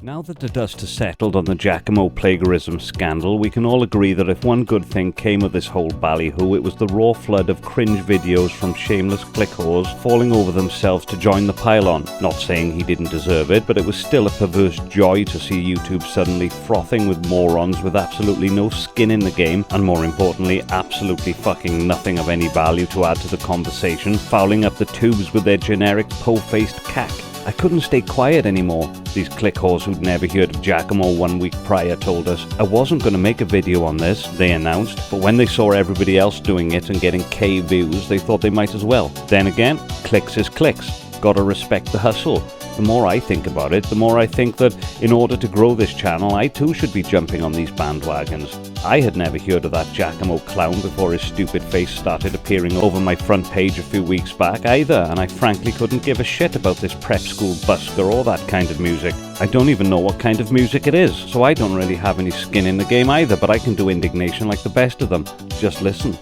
Now that the dust has settled on the Giacomo plagiarism scandal, we can all agree that if one good thing came of this whole ballyhoo, it was the raw flood of cringe videos from shameless click whores falling over themselves to join the pile-on. Not saying he didn't deserve it, but it was still a perverse joy to see YouTube suddenly frothing with morons with absolutely no skin in the game, and more importantly, absolutely fucking nothing of any value to add to the conversation, fouling up the tubes with their generic po-faced cack. I couldn't stay quiet anymore. These click whores who'd never heard of Giacomo 1 week prior told us. I wasn't going to make a video on this, they announced, but when they saw everybody else doing it and getting K views, they thought they might as well. Then again, clicks is clicks. Gotta respect the hustle. The more I think about it, the more I think that in order to grow this channel, I too should be jumping on these bandwagons. I had never heard of that Giacomo clown before his stupid face started appearing over my front page a few weeks back either, and I frankly couldn't give a shit about this prep school busker or that kind of music. I don't even know what kind of music it is, so I don't really have any skin in the game either, but I can do indignation like the best of them. Just listen.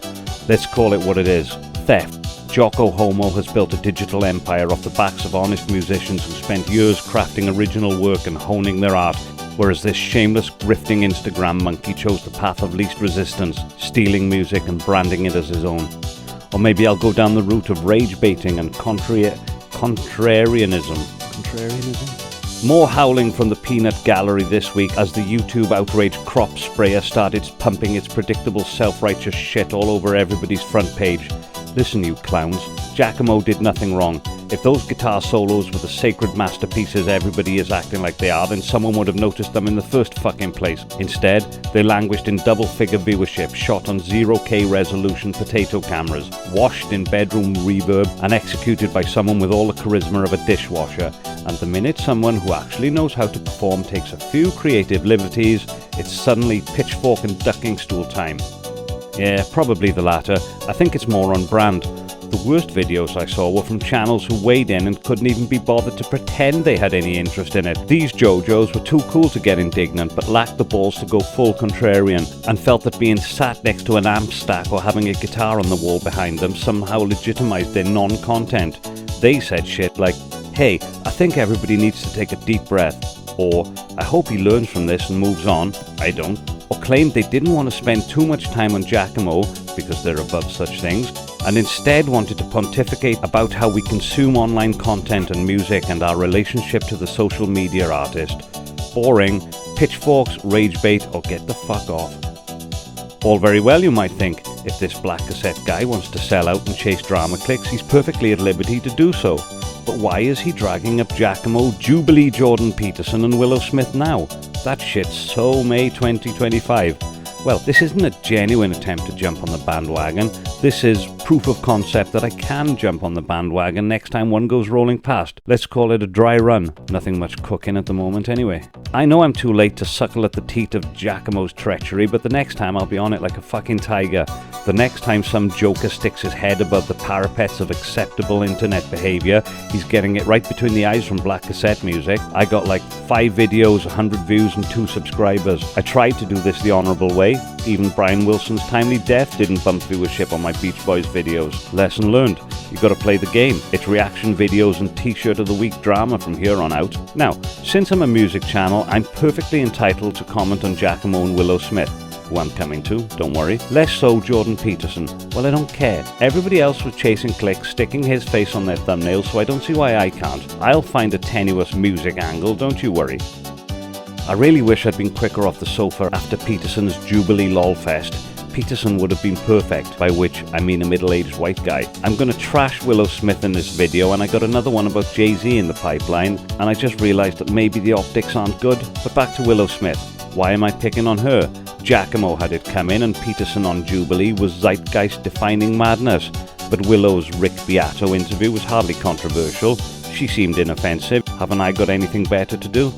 Let's call it what it is. Theft. Jocko Homo has built a digital empire off the backs of honest musicians who spent years crafting original work and honing their art, whereas this shameless, grifting Instagram monkey chose the path of least resistance, stealing music and branding it as his own. Or maybe I'll go down the route of rage baiting and contrarianism. More howling from the peanut gallery this week as the YouTube outrage crop sprayer started pumping its predictable self-righteous shit all over everybody's front page. Listen, you clowns, Giacomo did nothing wrong. If those guitar solos were the sacred masterpieces everybody is acting like they are, then someone would have noticed them in the first fucking place. Instead, they languished in double-figure viewership, shot on 0K resolution potato cameras, washed in bedroom reverb, and executed by someone with all the charisma of a dishwasher. And the minute someone who actually knows how to perform takes a few creative liberties, it's suddenly pitchfork and ducking stool time. Yeah, probably the latter. I think it's more on brand. The worst videos I saw were from channels who weighed in and couldn't even be bothered to pretend they had any interest in it. These JoJos were too cool to get indignant, but lacked the balls to go full contrarian, and felt that being sat next to an amp stack or having a guitar on the wall behind them somehow legitimized their non-content. They said shit like, "Hey, I think everybody needs to take a deep breath," or "I hope he learns from this and moves on." I don't. Or claimed they didn't want to spend too much time on Giacomo, because they're above such things, and instead wanted to pontificate about how we consume online content and music and our relationship to the social media artist. Boring, pitchforks, rage bait, or get the fuck off. All very well, you might think. If this black cassette guy wants to sell out and chase drama clicks, he's perfectly at liberty to do so. But why is he dragging up Giacomo, Jubilee Jordan Peterson and Willow Smith now? That shit's so May 2025. Well, this isn't a genuine attempt to jump on the bandwagon. This is proof of concept that I can jump on the bandwagon next time one goes rolling past. Let's call it a dry run. Nothing much cooking at the moment anyway. I know I'm too late to suckle at the teat of Giacomo's treachery, but the next time I'll be on it like a fucking tiger. The next time some joker sticks his head above the parapets of acceptable internet behavior, he's getting it right between the eyes from black cassette music. I got like 5 videos, 100 views and 2 subscribers. I tried to do this the honourable way. Even Brian Wilson's timely death didn't bump viewership on my Beach Boys videos. Lesson learned. You gotta play the game. It's reaction videos and t-shirt of the week drama from here on out. Now, since I'm a music channel, I'm perfectly entitled to comment on Giacomo and Willow Smith, who I'm coming to, don't worry. Less so Jordan Peterson. Well, I don't care. Everybody else was chasing clicks, sticking his face on their thumbnails, so I don't see why I can't. I'll find a tenuous music angle, don't you worry. I really wish I'd been quicker off the sofa after Peterson's Jubilee lolfest. Peterson would have been perfect, by which I mean a middle-aged white guy. I'm gonna trash Willow Smith in this video, and I got another one about Jay-Z in the pipeline, and I just realised that maybe the optics aren't good. But back to Willow Smith. Why am I picking on her? Giacomo had it come in, and Peterson on Jubilee was zeitgeist-defining madness. But Willow's Rick Beato interview was hardly controversial. She seemed inoffensive. Haven't I got anything better to do?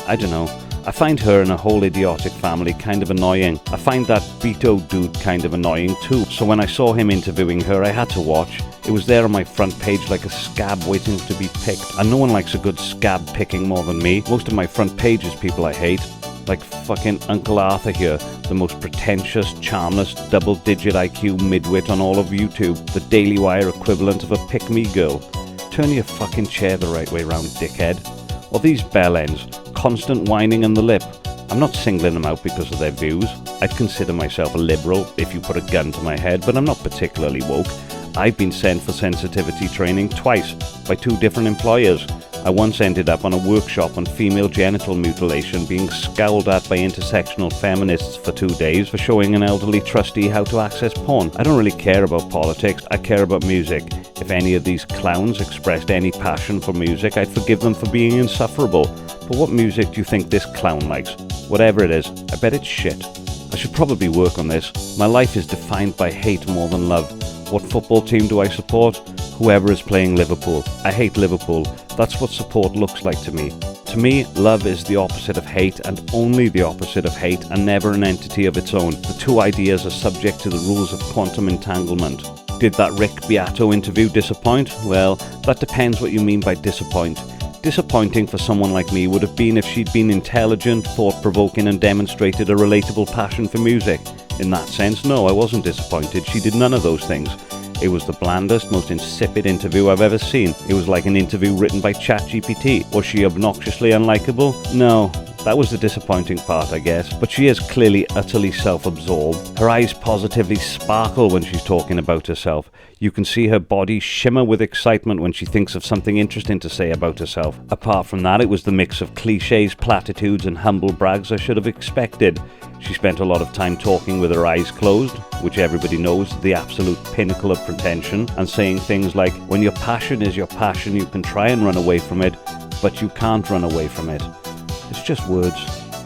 I don't know. I find her and her whole idiotic family kind of annoying. I find that Beato dude kind of annoying too. So when I saw him interviewing her, I had to watch. It was there on my front page like a scab waiting to be picked. And no one likes a good scab picking more than me. Most of my front page is people I hate. Like fucking Uncle Arthur here, the most pretentious, charmless, double-digit IQ midwit on all of YouTube, the Daily Wire equivalent of a pick-me girl. Turn your fucking chair the right way round, dickhead. Or these bellends, constant whining and the lip. I'm not singling them out because of their views. I'd consider myself a liberal if you put a gun to my head, but I'm not particularly woke. I've been sent for sensitivity training twice by 2 different employers. I once ended up on a workshop on female genital mutilation, being scowled at by intersectional feminists for 2 days for showing an elderly trustee how to access porn. I don't really care about politics, I care about music. If any of these clowns expressed any passion for music, I'd forgive them for being insufferable. But what music do you think this clown likes? Whatever it is, I bet it's shit. I should probably work on this. My life is defined by hate more than love. What football team do I support? Whoever is playing Liverpool. I hate Liverpool. That's what support looks like to me. To me, love is the opposite of hate, and only the opposite of hate, and never an entity of its own. The 2 ideas are subject to the rules of quantum entanglement. Did that Rick Beato interview disappoint? Well, that depends what you mean by disappoint. Disappointing for someone like me would have been if she'd been intelligent, thought-provoking, and demonstrated a relatable passion for music. In that sense, no, I wasn't disappointed. She did none of those things. It was the blandest, most insipid interview I've ever seen. It was like an interview written by ChatGPT. Was she obnoxiously unlikable? No. That was the disappointing part, I guess. But she is clearly utterly self-absorbed. Her eyes positively sparkle when she's talking about herself. You can see her body shimmer with excitement when she thinks of something interesting to say about herself. Apart from that, it was the mix of cliches, platitudes, and humble brags I should have expected. She spent a lot of time talking with her eyes closed, which everybody knows is the absolute pinnacle of pretension, and saying things like, when your passion is your passion, you can try and run away from it, but you can't run away from it. It's just words.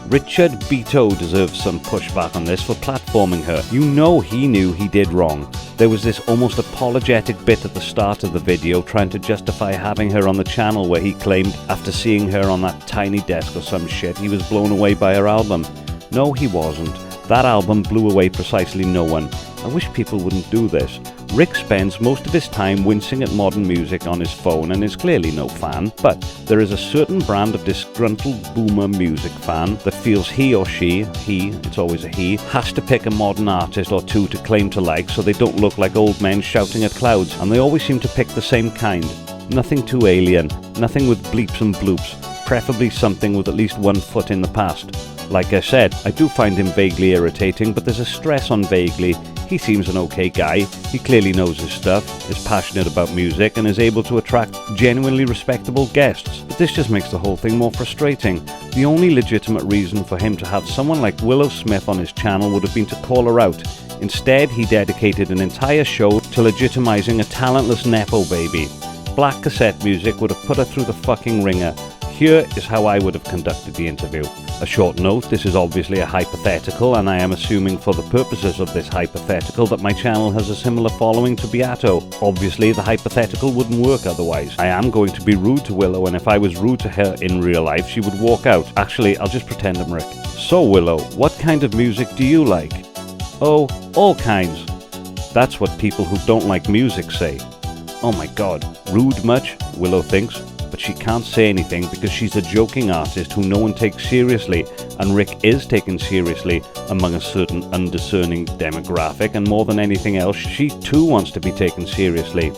Richard Beato deserves some pushback on this for platforming her. You know he knew he did wrong. There was this almost apologetic bit at the start of the video trying to justify having her on the channel, where he claimed after seeing her on that tiny desk or some shit, he was blown away by her album. No, he wasn't. That album blew away precisely no one. I wish people wouldn't do this. Rick spends most of his time wincing at modern music on his phone and is clearly no fan, but there is a certain brand of disgruntled boomer music fan that feels he or she, it's always a he, has to pick a modern artist or 2 to claim to like so they don't look like old men shouting at clouds, and they always seem to pick the same kind. Nothing too alien, nothing with bleeps and bloops, preferably something with at least 1 foot in the past. Like I said, I do find him vaguely irritating, but there's a stress on vaguely. He seems an okay guy, he clearly knows his stuff, is passionate about music, and is able to attract genuinely respectable guests. But this just makes the whole thing more frustrating. The only legitimate reason for him to have someone like Willow Smith on his channel would have been to call her out. Instead, he dedicated an entire show to legitimizing a talentless nepo baby. Black cassette music would have put her through the fucking ringer. Here is how I would have conducted the interview. A short note, this is obviously a hypothetical, and I am assuming for the purposes of this hypothetical that my channel has a similar following to Beato. Obviously, the hypothetical wouldn't work otherwise. I am going to be rude to Willow, and if I was rude to her in real life, she would walk out. Actually, I'll just pretend I'm Rick. So Willow, what kind of music do you like? Oh, all kinds. That's what people who don't like music say. Oh my god, rude much? Willow thinks. But she can't say anything because she's a joking artist who no one takes seriously, and Rick is taken seriously among a certain undiscerning demographic, and more than anything else, she too wants to be taken seriously.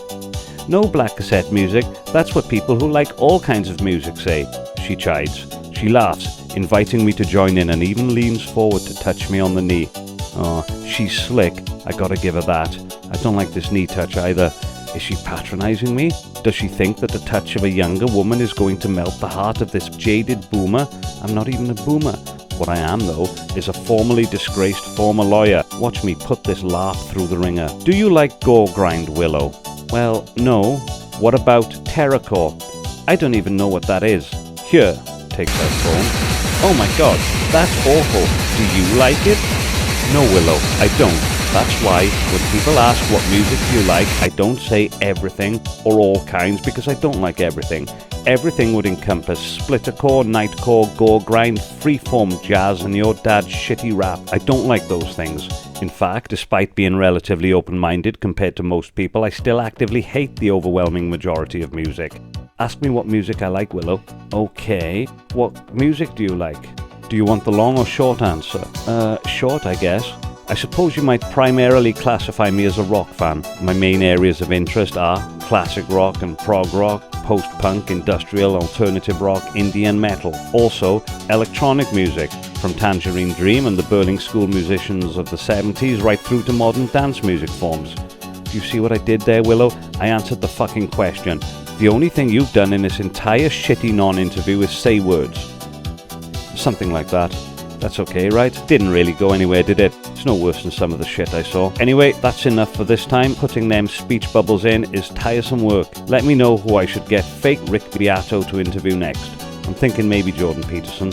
No black cassette music, that's what people who like all kinds of music say, she chides. She laughs, inviting me to join in, and even leans forward to touch me on the knee. Oh, she's slick, I gotta give her that. I don't like this knee touch either. Is she patronizing me? Does she think that the touch of a younger woman is going to melt the heart of this jaded boomer? I'm not even a boomer. What I am, though, is a formerly disgraced former lawyer. Watch me put this laugh through the ringer. Do you like gore grind, Willow? Well, no. What about terrorcore? I don't even know what that is. Here, takes her phone. Oh my god, that's awful. Do you like it? No, Willow, I don't. That's why, when people ask what music do you like, I don't say everything or all kinds, because I don't like everything. Everything would encompass splittercore, nightcore, gore grind, freeform jazz, and your dad's shitty rap. I don't like those things. In fact, despite being relatively open-minded compared to most people, I still actively hate the overwhelming majority of music. Ask me what music I like, Willow. Okay, what music do you like? Do you want the long or short answer? Short, I guess. I suppose you might primarily classify me as a rock fan. My main areas of interest are classic rock and prog rock, post-punk, industrial, alternative rock, indie and metal. Also, electronic music, from Tangerine Dream and the Berlin School musicians of the 70s right through to modern dance music forms. Do you see what I did there, Willow? I answered the fucking question. The only thing you've done in this entire shitty non-interview is say words. Something like that. That's okay, right? Didn't really go anywhere, did it? It's no worse than some of the shit I saw. Anyway, that's enough for this time. Putting them speech bubbles in is tiresome work. Let me know who I should get fake Rick Beato to interview next. I'm thinking maybe Jordan Peterson.